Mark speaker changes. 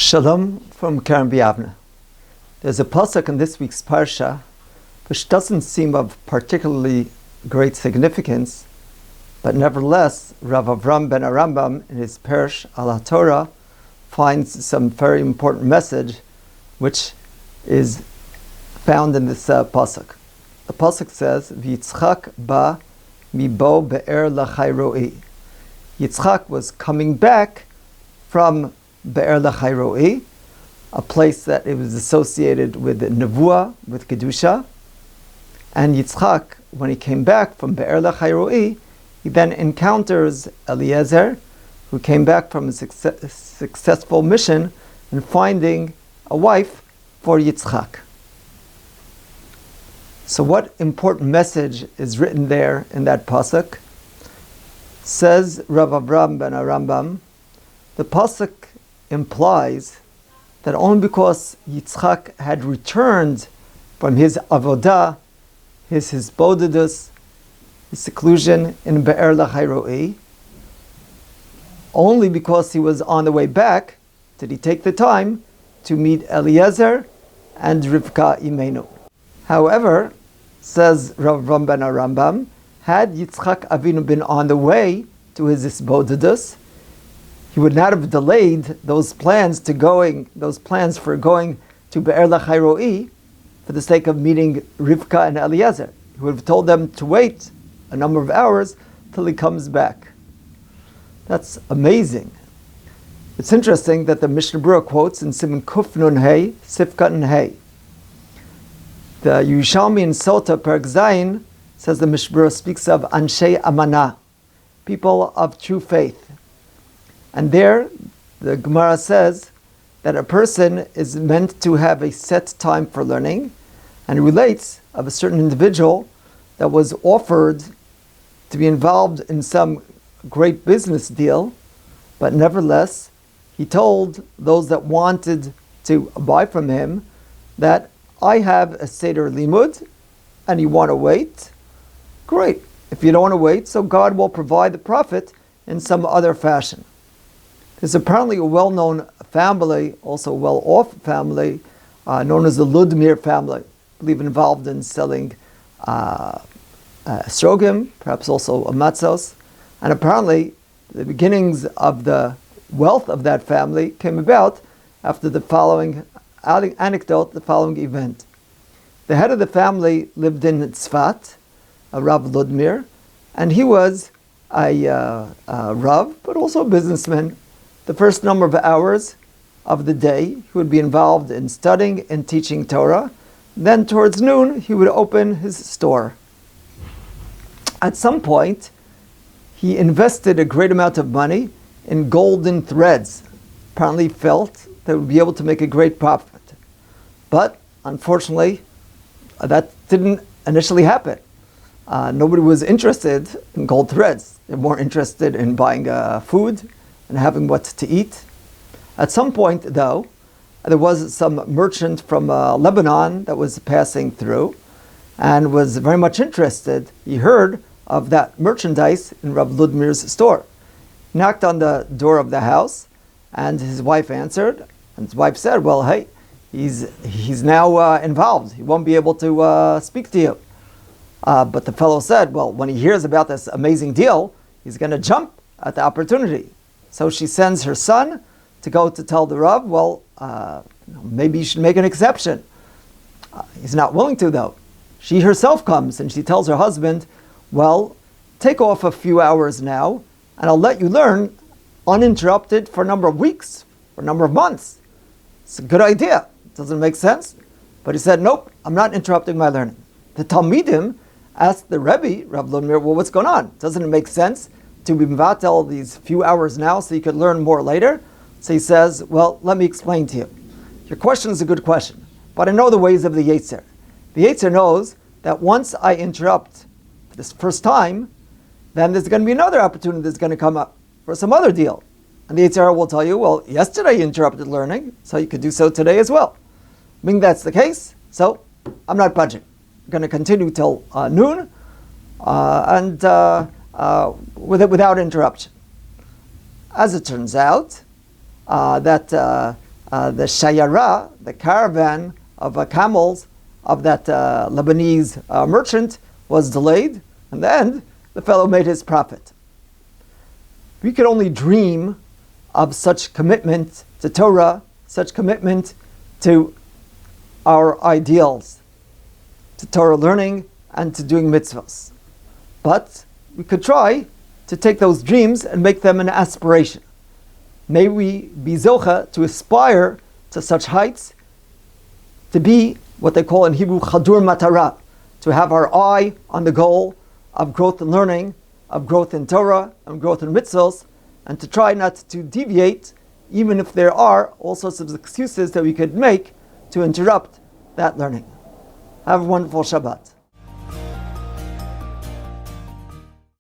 Speaker 1: Shalom from Karen Biavna. There's a pasuk in this week's parsha which doesn't seem of particularly great significance, but nevertheless, Rav Avram ben Arambam in his Perush al Torah finds some very important message which is found in this pasuk. The pasuk says, "V'Yitzchak ba mibo be'er lachayroi." Yitzchak was coming back from Be'er Lachayroi, a place that it was associated with Nevuah, with Kedusha. And Yitzchak, when he came back from Be'er Lachayroi, he then encounters Eliezer, who came back from a successful mission in finding a wife for Yitzchak. So what important message is written there in that pasuk? Says Rav Avram ben Arambam, the pasuk implies that only because Yitzchak had returned from his avodah, his bodedus, his seclusion in Be'er Lachayroi, only because he was on the way back did he take the time to meet Eliezer and Rivka Imenu. However, says Rav Avram ben Arambam, had Yitzchak Avinu been on the way to his bodedus, he would not have delayed those plans for going to Be'er Lachayroi for the sake of meeting Rivka and Eliezer. He would have told them to wait a number of hours till he comes back. That's amazing. It's interesting that the Mishnah Berurah quotes in Siman Kuf Nun Hey, Sifkat Nun Hey. The Yerushalmi in Sota Perek Zayin says the Mishnah Berurah speaks of Anshei Amanah, people of true faith. And there, the Gemara says that a person is meant to have a set time for learning, and it relates of a certain individual that was offered to be involved in some great business deal, but nevertheless, he told those that wanted to buy from him that I have a Seder Limud, and you want to wait? Great. If you don't want to wait, so God will provide the profit in some other fashion. There's apparently a well-known family, also a well-off family, known as the Ludmir family, I believe involved in selling strogim, perhaps also matzos. And apparently, the beginnings of the wealth of that family came about after the following anecdote, the following event. The head of the family lived in Tzfat, Rav Ludmir, and he was a Rav, but also a businessman. The first number of hours of the day, he would be involved in studying and teaching Torah. Then towards noon, he would open his store. At some point, he invested a great amount of money in golden threads. Apparently felt that he would be able to make a great profit. But unfortunately, that didn't initially happen. Nobody was interested in gold threads. They're more interested in buying food and having what to eat. At some point, though, there was some merchant from Lebanon that was passing through and was very much interested. He heard of that merchandise in Rav Ludmir's store. He knocked on the door of the house, and his wife answered. And his wife said, well, hey, he's now involved. He won't be able to speak to you. But the fellow said, well, when he hears about this amazing deal, he's going to jump at the opportunity. So she sends her son to go to tell the Rav, well, maybe you should make an exception. He's not willing to, though. She herself comes and she tells her husband, well, take off a few hours now, and I'll let you learn uninterrupted for a number of weeks, for a number of months. It's a good idea. Doesn't make sense. But he said, nope, I'm not interrupting my learning. The Talmidim asked the Rebbe, Rav Ludmir, well, what's going on? Doesn't it make sense to be mevatel these few hours now so you could learn more later? So he says, well, let me explain to you. Your question is a good question, but I know the ways of the yetzer. The yetzer knows that once I interrupt this first time, then there's going to be another opportunity that's going to come up for some other deal. And the yetzer will tell you, well, yesterday you interrupted learning, so you could do so today as well. Being that's the case, so I'm not budging. I'm going to continue till noon, without interruption. As it turns out, that the shayara, the caravan of camels of that Lebanese merchant was delayed. In the end, the fellow made his profit. We could only dream of such commitment to Torah, such commitment to our ideals, to Torah learning and to doing mitzvahs. But we could try to take those dreams and make them an aspiration. May we be zocha to aspire to such heights, to be what they call in Hebrew chadur matara, to have our eye on the goal of growth in learning, of growth in Torah, and growth in mitzvahs, and to try not to deviate, even if there are all sorts of excuses that we could make to interrupt that learning. Have a wonderful Shabbat.